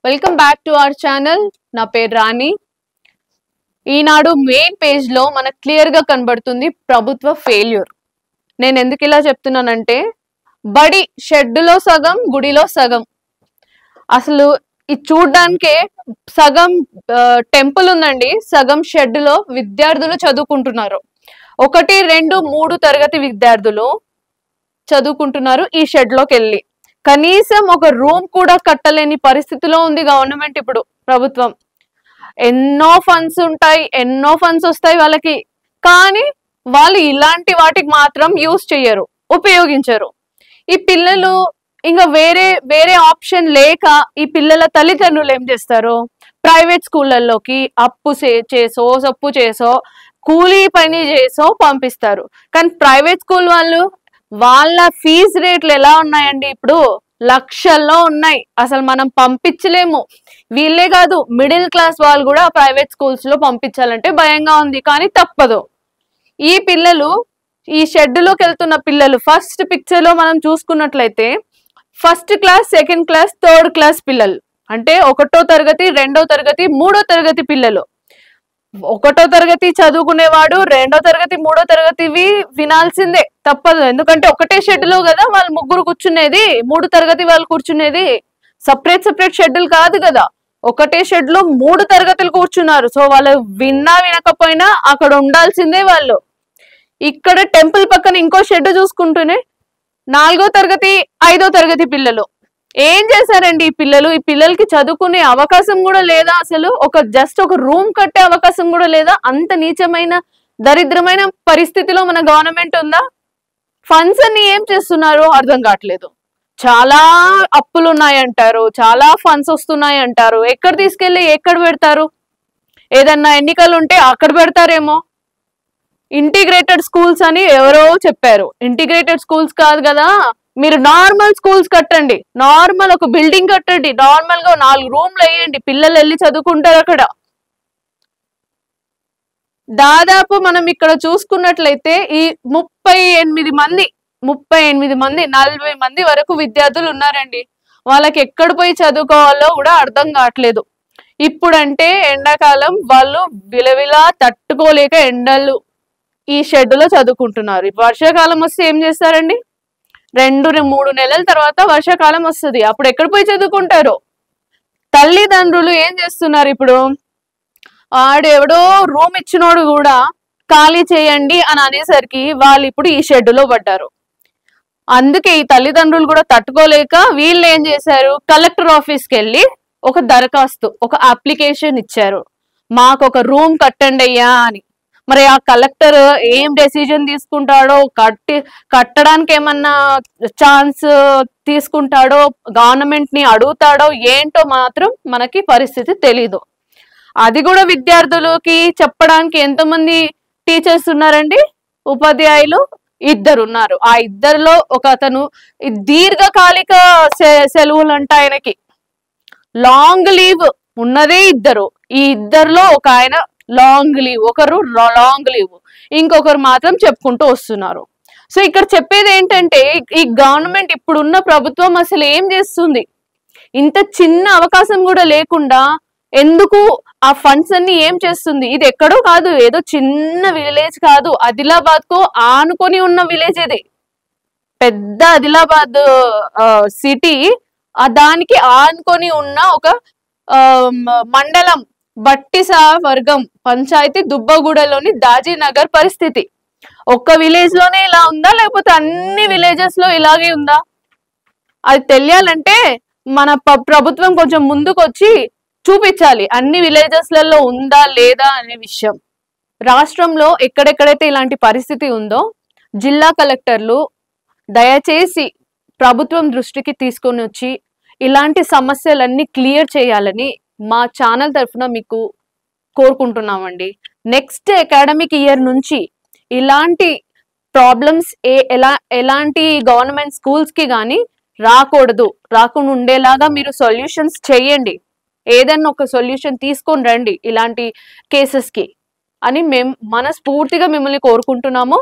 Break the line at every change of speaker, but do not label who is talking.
Welcome back to our channel. నా పేరు రాణి. ఈనాడు main page లో మనకు క్లియర్ గా కనబడుతుంది ప్రభుత్వ ఫెయిల్యూర్. నేను ఎందుకు ఇలా చెప్తున్నానంటే, బడి షెడ్డులో సగం గుడిలో సగం. అసలు ఇది చూడ్డానికే సగం టెంపుల్ ఉందండి, సగం షెడ్డులో విద్యార్థులు చదువుకుంటున్నారు. 1, 2, 3 తరగతి విద్యార్థులు చదువుకుంటున్నారు ఈ షెడ్ లోకి వెళ్ళి. కనీసం ఒక రూమ్ కూడా కట్టలేని పరిస్థితిలో ఉంది గవర్నమెంట్. ఇప్పుడు ప్రభుత్వం ఎన్నో ఫండ్స్ వస్తాయి వాళ్ళకి, కానీ వాళ్ళు ఇలాంటి వాటికి మాత్రం ఉపయోగించరు. ఈ పిల్లలు ఇంకా వేరే ఆప్షన్ లేక ఈ పిల్లల తల్లిదండ్రులు ఏం చేస్తారు, ప్రైవేట్ స్కూళ్ళల్లోకి సప్పు చేసో కూలీ పని చేసో పంపిస్తారు. కానీ ప్రైవేట్ స్కూల్ వాళ్ళ ఫీజు రేట్లు ఎలా ఉన్నాయండి, ఇప్పుడు లక్షల్లో ఉన్నాయి. అసలు మనం పంపించలేము. వీళ్ళే కాదు, మిడిల్ క్లాస్ వాళ్ళు కూడా ప్రైవేట్ స్కూల్స్ లో పంపించాలంటే భయంగా ఉంది, కానీ తప్పదు. ఈ పిల్లలు ఈ షెడ్లోకి వెళ్తున్న పిల్లలు ఫస్ట్ పిక్చర్ లో మనం చూసుకున్నట్లయితే first class, second class, third class పిల్లలు, అంటే 1వ తరగతి, 2వ తరగతి, 3వ తరగతి పిల్లలు. 1వ తరగతి చదువుకునేవాడు 2వ తరగతి, 3వ తరగతివి వినాల్సిందే, తప్పదు. ఎందుకంటే ఒకటే షెడ్ లో కదా వాళ్ళు ముగ్గురు కూర్చునేది, 3 తరగతి వాళ్ళు కూర్చునేది. సపరేట్ షెడ్యూల్ కాదు కదా, ఒకటే షెడ్ లో 3 తరగతులు కూర్చున్నారు. సో వాళ్ళు వినకపోయినా అక్కడ ఉండాల్సిందే వాళ్ళు. ఇక్కడ టెంపుల్ పక్కన ఇంకో షెడ్ చూసుకుంటూనే 4వ తరగతి, 5వ తరగతి పిల్లలు ఏం చేశారండి ఈ పిల్లలకి చదువుకునే అవకాశం కూడా లేదా? అసలు జస్ట్ ఒక రూమ్ కట్టే అవకాశం కూడా లేదా? అంత నీచమైన దరిద్రమైన పరిస్థితిలో మన గవర్నమెంట్ ఉందా? ఫండ్స్ అన్ని ఏం చేస్తున్నారో అర్థం కావట్లేదు. చాలా అప్పులు ఉన్నాయంటారు, చాలా ఫండ్స్ వస్తున్నాయి అంటారు. ఎక్కడ తీసుకెళ్ళి ఎక్కడ పెడతారు? ఏదన్నా ఎన్నికలు ఉంటే అక్కడ పెడతారేమో. ఇంటిగ్రేటెడ్ స్కూల్స్ అని ఎవరో చెప్పారు. ఇంటిగ్రేటెడ్ స్కూల్స్ కాదు కదా, మీరు నార్మల్ స్కూల్స్ కట్టండి, నార్మల్ ఒక బిల్డింగ్ కట్టండి, నార్మల్ గా 4 రూమ్లు వేయండి, పిల్లలు వెళ్ళి చదువుకుంటారు అక్కడ. దాదాపు మనం ఇక్కడ చూసుకున్నట్లయితే ఈ 38 మంది 40 మంది వరకు విద్యార్థులు ఉన్నారండి. వాళ్ళకి ఎక్కడ పోయి చదువుకోవాలో కూడా అర్థం కావట్లేదు. ఇప్పుడంటే ఎండాకాలం, వాళ్ళు విలవిలా తట్టుకోలేక ఎండలు ఈ షెడ్లో చదువుకుంటున్నారు. వర్షాకాలం వస్తే ఏం చేస్తారండి? 2-3 నెలల తర్వాత వర్షాకాలం వస్తుంది, అప్పుడు ఎక్కడ పోయి చదువుకుంటారు? తల్లిదండ్రులు ఏం చేస్తున్నారు ఇప్పుడు? ఆడెవడో రూమ్ ఇచ్చినోడు కూడా ఖాళీ చేయండి అని అనేసరికి వాళ్ళు ఇప్పుడు ఈ షెడ్లో పడ్డారు. అందుకే ఈ తల్లిదండ్రులు కూడా తట్టుకోలేక వీళ్ళు ఏం చేశారు, కలెక్టర్ ఆఫీస్కి వెళ్ళి ఒక దరఖాస్తు, ఒక అప్లికేషన్ ఇచ్చారు, మాకు ఒక రూమ్ కట్టండి అయ్యా అని. మరి ఆ కలెక్టర్ ఏం డెసిజన్ తీసుకుంటాడో, కట్టడానికి ఏమన్నా ఛాన్స్ తీసుకుంటాడో, గవర్నమెంట్ ని అడుగుతాడో ఏంటో మాత్రం మనకి పరిస్థితి తెలీదు. అది కూడా విద్యార్థులకి చెప్పడానికి ఎంతమంది టీచర్స్ ఉన్నారండి? ఉపాధ్యాయులు 2 ఉన్నారు. ఆ 2లో ఒక అతను దీర్ఘకాలిక సెలవులు అంట, ఆయనకి లాంగ్ లీవ్ ఉన్నదే 2. ఈ 2లో ఒక ఆయన లాంగ్ లీవ్, ఒకరు లాంగ్ లీవ్, ఇంకొకరు మాత్రం చెప్పుకుంటూ వస్తున్నారు. సో ఇక్కడ చెప్పేది ఏంటంటే, ఈ గవర్నమెంట్ ఇప్పుడున్న ప్రభుత్వం అసలు ఏం చేస్తుంది? ఇంత చిన్న అవకాశం కూడా లేకుండా ఎందుకు ఆ ఫండ్స్ అన్ని ఏం చేస్తుంది? ఇది ఎక్కడో కాదు, ఏదో చిన్న విలేజ్ కాదు, ఆదిలాబాద్ కు ఆనుకొని ఉన్న విలేజ్. ఇది పెద్ద ఆదిలాబాద్ సిటీ, దానికి ఆనుకొని ఉన్న ఒక మండలం, బట్టిసా వర్గం పంచాయతీ దుబ్బగూడలోని దాజీనగర్ పరిస్థితి. ఒక్క విలేజ్ లోనే ఇలా ఉందా, లేకపోతే అన్ని విలేజెస్ లో ఇలాగే ఉందా? అది తెలియాలంటే మన ప్రభుత్వం కొంచెం ముందుకు వచ్చి చూపించాలి, అన్ని విలేజెస్లలో ఉందా లేదా అనే విషయం. రాష్ట్రంలో ఎక్కడెక్కడైతే ఇలాంటి పరిస్థితి ఉందో జిల్లా కలెక్టర్లు దయచేసి ప్రభుత్వం దృష్టికి తీసుకొని వచ్చి ఇలాంటి సమస్యలన్నీ క్లియర్ చేయాలని మా ఛానల్ తరఫున మీకు కోరుకుంటున్నామండి. నెక్స్ట్ అకాడమిక్ ఇయర్ నుంచి ఇలాంటి ప్రాబ్లమ్స్ ఎలాంటి గవర్నమెంట్ స్కూల్స్ కి కానీ రాకుండా ఉండేలాగా మీరు సొల్యూషన్స్ చేయండి. ఏదన్నా ఒక సొల్యూషన్ తీసుకొని రండి ఇలాంటి కేసెస్ కి అని మేము మనస్ఫూర్తిగా మిమ్మల్ని కోరుకుంటున్నాము.